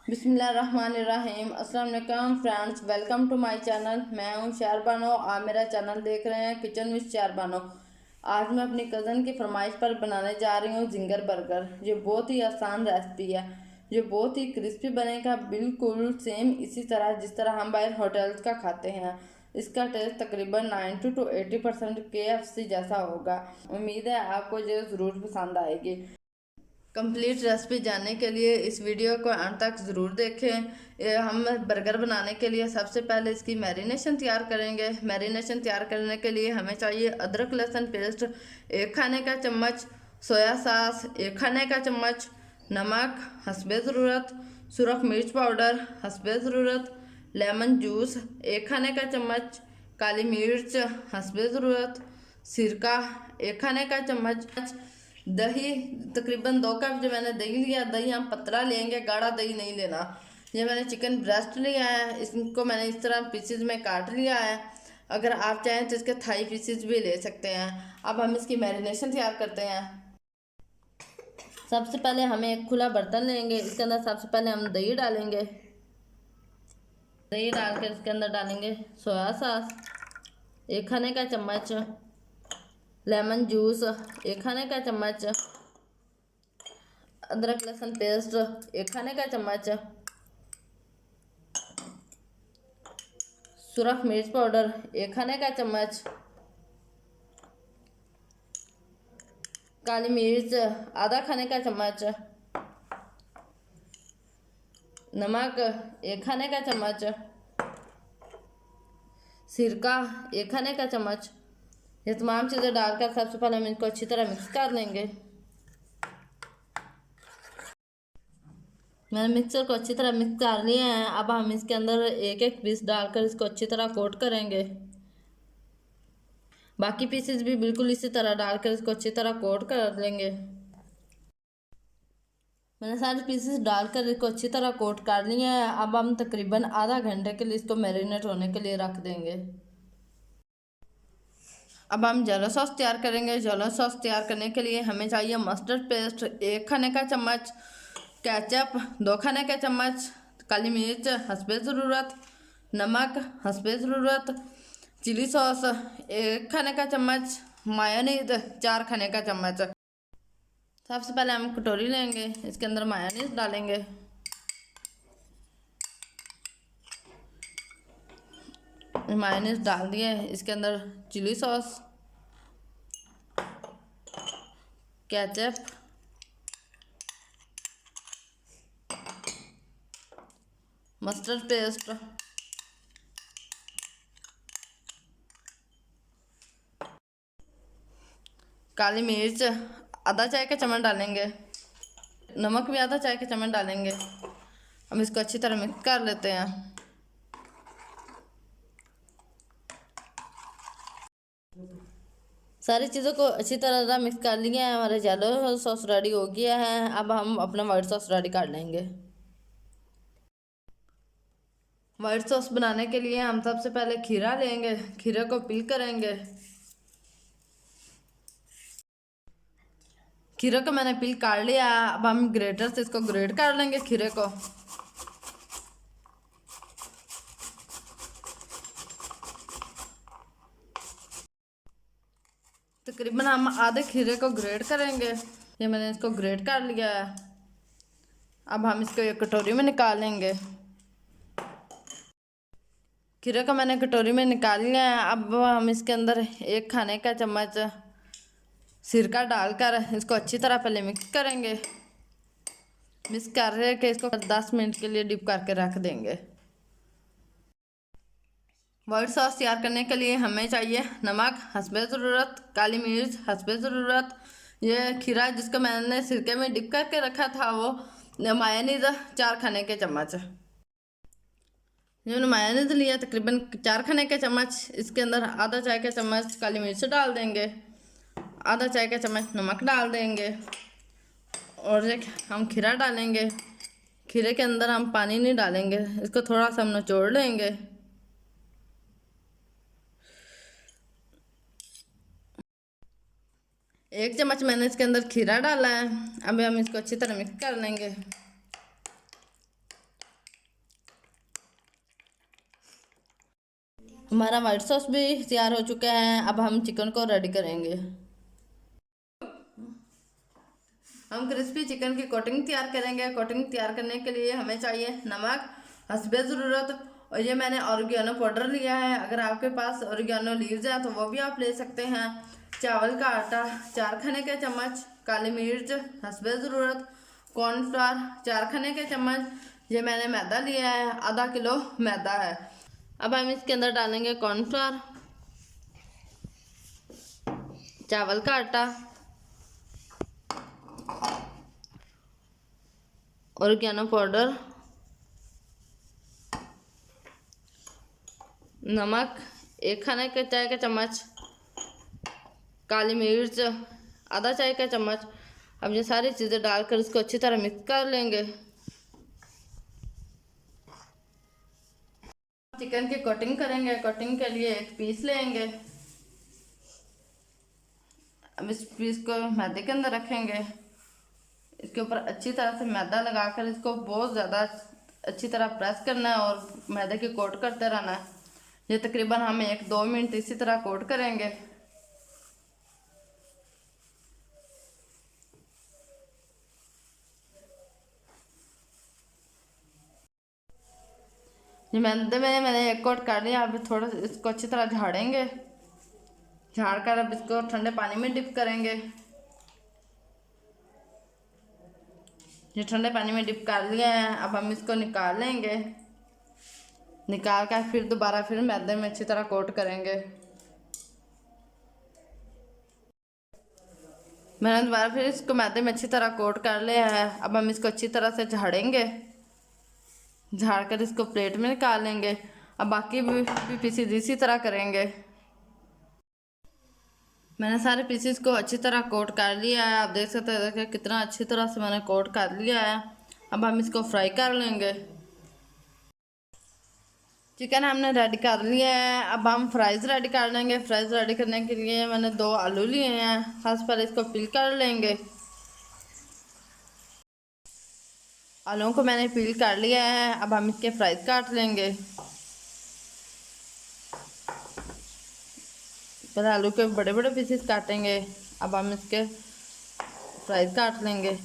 बिस्मिल्लाहिर्रहमानिर्रहीम। अस्सलाम वालेकुम friends, welcome to my channel. मैं हूं शहर बानो। आप मेरा चैनल देख रहे हैं किचन विद शहर बानो। आज मैं अपनी कज़न की फरमाइश पर बनाने जा रही हूं जिंगर बर्गर। ये बहुत ही आसान रेसिपी है। ये बहुत ही क्रिस्पी बनेगा, बिल्कुल सेम इसी तरह जिस तरह हम बाहर होटल्स का खाते हैं। इसका टेस्ट तकरीबन 90 to 80% KFC जैसा होगा। उम्मीद है आपको ये ज़रूर पसंद आएगी। कंप्लीट रेसिपी जानने के लिए इस वीडियो को अंत तक ज़रूर देखें। हम बर्गर बनाने के लिए सबसे पहले इसकी मैरिनेशन तैयार करेंगे। मैरिनेशन तैयार करने के लिए हमें चाहिए अदरक लहसुन पेस्ट 1 खाने का चम्मच, सोया सॉस 1 खाने का चम्मच, नमक हस्बे ज़रूरत, सुरख मिर्च पाउडर हस्बे ज़रूरत, लेमन जूस 1 खाने का चम्मच, काली मिर्च हस्बे ज़रूरत, सिरका 1 खाने का चम्मच, दही तकरीबन 2 कप जो मैंने दही लिया। दही हम पतला लेंगे, गाढ़ा दही नहीं लेना। ये मैंने चिकन ब्रेस्ट लिया है, इसको मैंने इस तरह पीसेज में काट लिया है। अगर आप चाहें तो इसके थाई पीसेज भी ले सकते हैं। अब हम इसकी मैरिनेशन तैयार करते हैं। सबसे पहले हमें एक खुला बर्तन लेंगे। इसके अंदर सबसे पहले हम दही डालेंगे। दही डालकर इसके अंदर डालेंगे सोया सॉस 1 खाने का चम्मच, लेमन जूस 1 खाने का चम्मच, अदरक लहसुन पेस्ट 1 खाने का चम्मच, सुरख मिर्च पाउडर 1 खाने का चम्मच, काली मिर्च आधा खाने का चम्मच, नमक 1 खाने का चम्मच, सिरका 1 खाने का चम्मच। ये तमाम चीज़ें डालकर सबसे पहले हम इनको अच्छी तरह मिक्स कर लेंगे। मैंने मिक्सर को अच्छी तरह मिक्स कर लिया है। अब हम इसके अंदर एक एक पीस डालकर इसको अच्छी तरह कोट करेंगे। बाकी पीसेस भी बिल्कुल इसी तरह डालकर इसको अच्छी तरह कोट कर लेंगे। मैंने सारे पीसेस डालकर इसको अच्छी तरह कोट कर लिया है। अब हम तकरीबन आधा घंटे के लिए इसको मैरिनेट होने के लिए रख देंगे। अब हम जलो सॉस तैयार करेंगे। जलो सॉस तैयार करने के लिए हमें चाहिए मस्टर्ड पेस्ट 1 खाने का चम्मच, केचप 2 खाने का चम्मच, काली मिर्च हस्बे ज़रूरत, नमक हस्बे ज़रूरत, चिली सॉस 1 खाने का चम्मच, मायोनीज 4 खाने का चम्मच। सबसे पहले हम कटोरी लेंगे, इसके अंदर मायोनीज डालेंगे। मायोनीज डाल दिए। इसके अंदर chilli sauce, ketchup, mustard paste, काली मिर्च आधा चाय का चम्मच डालेंगे, नमक भी आधा चाय का चम्मच डालेंगे। हम इसको अच्छी तरह मिक्स कर लेते हैं। सारी चीज़ों को अच्छी तरह मिक्स कर लिया है। हमारा येलो सॉस रेडी हो गया है। अब हम अपना वाइट सॉस रेडी कर लेंगे। वाइट सॉस बनाने के लिए हम सबसे पहले खीरा लेंगे। खीरे को पील करेंगे। खीरे को मैंने पील कर लिया। अब हम ग्रेटर से इसको ग्रेट कर लेंगे खीरे को। तकरीबन हम आधे खीरे को ग्रेट करेंगे। ये मैंने इसको ग्रेट कर लिया है। अब हम इसको एक कटोरी में निकाल लेंगे। खीरे को मैंने कटोरी में निकाल लिया है। अब हम इसके अंदर 1 खाने का चम्मच सिरका डालकर इसको अच्छी तरह पहले मिक्स करेंगे। मिक्स करके इसको 10 मिनट के लिए डिप करके रख देंगे। वाइट सॉस तैयार करने के लिए हमें चाहिए नमक हस्बे ज़रूरत, काली मिर्च हस्बे ज़रूरत। ये खीरा जिसको मैंने सिरके में डिप करके रखा था वो मायोनीज 4 खाने के चम्मच। मैंने मायोनीज लिया तकरीबन 4 खाने के चम्मच। इसके अंदर आधा चाय का चम्मच काली मिर्च डाल देंगे, आधा चाय का चम्मच नमक डाल देंगे और एक हम खीरा डालेंगे। खीरे के अंदर हम पानी नहीं डालेंगे, इसको थोड़ा सा हम निचोड़ लेंगे। एक चम्मच मैंने इसके अंदर खीरा डाला है। अब हम इसको अच्छी तरह मिक्स कर लेंगे। हमारा वाइट सॉस भी तैयार हो चुका है। अब हम चिकन को रेडी करेंगे। हम क्रिस्पी चिकन की कोटिंग तैयार करेंगे। कोटिंग तैयार करने के लिए हमें चाहिए नमक हस्बे ज़रूरत, और ये मैंने ऑरिगेनो पाउडर लिया है। अगर आपके पास ऑरिगेनो लीव्स हैं तो वो भी आप ले सकते हैं। चावल का आटा 4 खाने के चम्मच, काली मिर्च हस्बे ज़रूरत, कॉर्नफ्लावर 4 खाने के चम्मच, ये मैंने मैदा लिया है, आधा किलो मैदा है। अब हम इसके अंदर डालेंगे कॉर्नफ्लावर, चावल का आटा, ऑरिगेनो पाउडर, नमक 1 खाने के चाय का चम्मच, काली मिर्च आधा चाय का चम्मच। अब ये सारी चीज़ें डालकर इसको अच्छी तरह मिक्स कर लेंगे। चिकन की कोटिंग करेंगे। कोटिंग के लिए एक पीस लेंगे। अब इस पीस को मैदे के अंदर रखेंगे। इसके ऊपर अच्छी तरह से मैदा लगाकर इसको बहुत ज़्यादा अच्छी तरह प्रेस करना है और मैदे की कोट करते रहना है। ये तकरीबन हम 1-2 मिनट इसी तरह कोट करेंगे। ये मैंने एक कोट कर लिया। अब थोड़ा इसको अच्छी तरह झाड़ेंगे। झाड़ कर अब इसको ठंडे पानी में डिप करेंगे। ये ठंडे पानी में डिप कर लिया है। अब हम इसको निकाल लेंगे। निकाल कर फिर दोबारा फिर मैदे में अच्छी तरह कोट करेंगे। मैंने दोबारा फिर इसको मैदे में अच्छी तरह कोट कर लिया है। अब हम इसको अच्छी तरह से झाड़ेंगे। झाड़ कर इसको प्लेट में निकाल लेंगे। अब बाकी भी पीसीज इसी तरह करेंगे। मैंने सारे पीसीस को अच्छी तरह कोट कर लिया है। आप देख सकते हैं देखिए कितना अच्छी तरह से मैंने कोट कर लिया है। अब हम इसको फ्राई कर लेंगे। चिकन हमने रेडी कर लिया है। अब हम फ्राइज़ रेडी कर लेंगे। फ्राइज़ रेडी करने के लिए मैंने 2 आलू लिए हैं। फर्स्ट पर इसको पील कर लेंगे। आलूओं को मैंने पील कर लिया है। अब हम इसके फ्राइज़ काट लेंगे। पहले आलू के बड़े बड़े पीसेस काटेंगे। अब हम इसके फ्राइज़ काट लेंगे।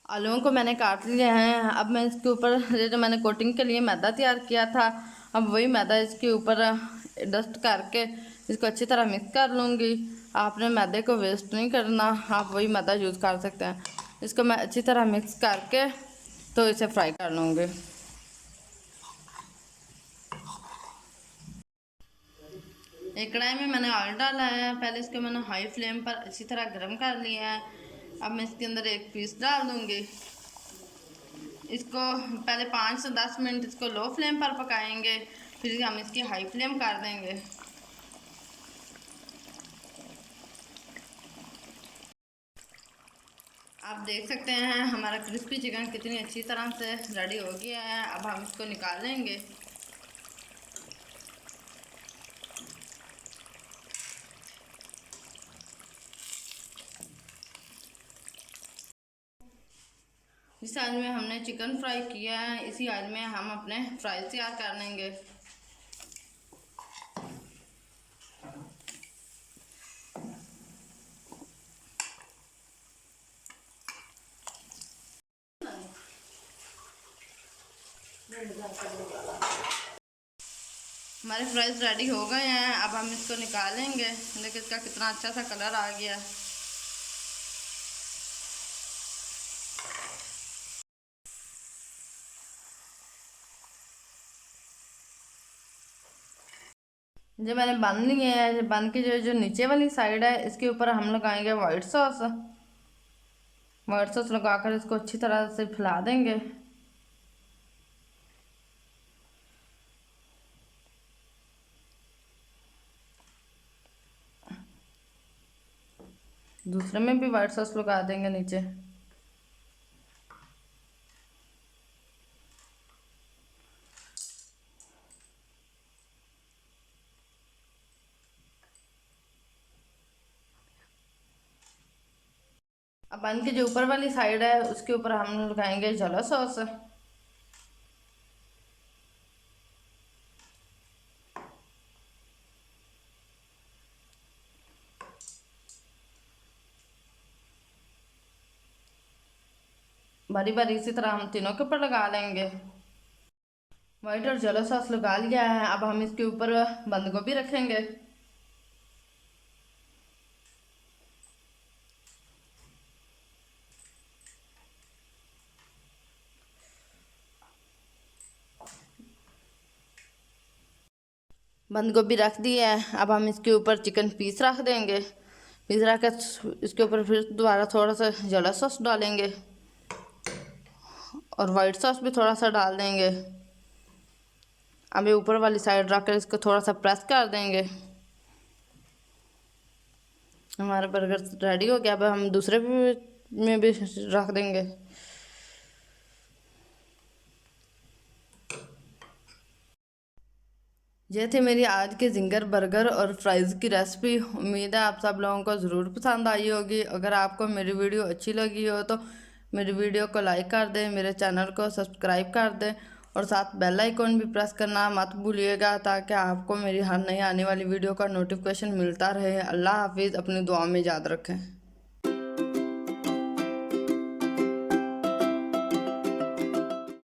आलूओं को मैंने काट लिया है। अब मैं इसके ऊपर जो मैंने कोटिंग के लिए मैदा तैयार किया था, अब वही मैदा इसके ऊपर डस्ट करके इसको अच्छी तरह मिक्स कर लूँगी। आपने मैदे को वेस्ट नहीं करना, आप वही मैदा यूज़ कर सकते हैं। इसको मैं अच्छी तरह मिक्स करके तो इसे फ्राई कर लूँगी। एक कढ़ाई में मैंने ऑयल डाला है। पहले इसको मैंने हाई फ्लेम पर अच्छी तरह गर्म कर लिया है। अब मैं इसके अंदर एक पीस डाल दूँगी। इसको पहले 5 से 10 मिनट इसको लो फ्लेम पर पकाएंगे, फिर हम इसकी हाई फ्लेम कर देंगे। आप देख सकते हैं हमारा क्रिस्पी चिकन कितनी अच्छी तरह से रेडी हो गया है। अब हम इसको निकाल लेंगे। इस ऑयल में हमने चिकन फ्राई किया है, इसी ऑयल में हम अपने फ्राई तैयार कर लेंगे। हमारे फ्राइज रेडी हो गए हैं। अब हम इसको निकालेंगे। देखिए इसका कितना अच्छा सा कलर आ गया। जो मैंने बन लिए हैं, बन की जो नीचे वाली साइड है इसके ऊपर हम लगाएंगे वाइट सॉस। वाइट सॉस लगाकर इसको अच्छी तरह से फैला देंगे। दूसरे में भी वाइट सॉस लगा देंगे नीचे। बन के जो ऊपर वाली साइड है उसके ऊपर हम लगाएंगे जला सॉस। बारी बारी इसी तरह हम तीनों के ऊपर लगा लेंगे। वाइट और जला सॉस लगा लिया है, अब हम इसके ऊपर बंद गोभी रखेंगे। बंद गोभी रख दी है, अब हम इसके ऊपर चिकन पीस रख देंगे। पीस रख कर इसके ऊपर फिर दोबारा थोड़ा सा जला सॉस डालेंगे और वाइट सॉस भी थोड़ा सा डाल देंगे। अब ये ऊपर वाली साइड रख कर इसको थोड़ा सा प्रेस कर देंगे। हमारा बर्गर रेडी हो गया। अब हम दूसरे में भी रख देंगे। ये थे मेरी आज के जिंगर बर्गर और फ्राइज़ की रेसिपी। उम्मीद है आप सब लोगों को ज़रूर पसंद आई होगी। अगर आपको मेरी वीडियो अच्छी लगी हो तो मेरी वीडियो को लाइक कर दें, मेरे चैनल को सब्सक्राइब कर दें और साथ बेल आइकॉन भी प्रेस करना मत भूलिएगा, ताकि आपको मेरी हर नई आने वाली वीडियो का नोटिफिकेशन मिलता रहे। अल्लाह हाफिज़, अपनी दुआ में याद रखें।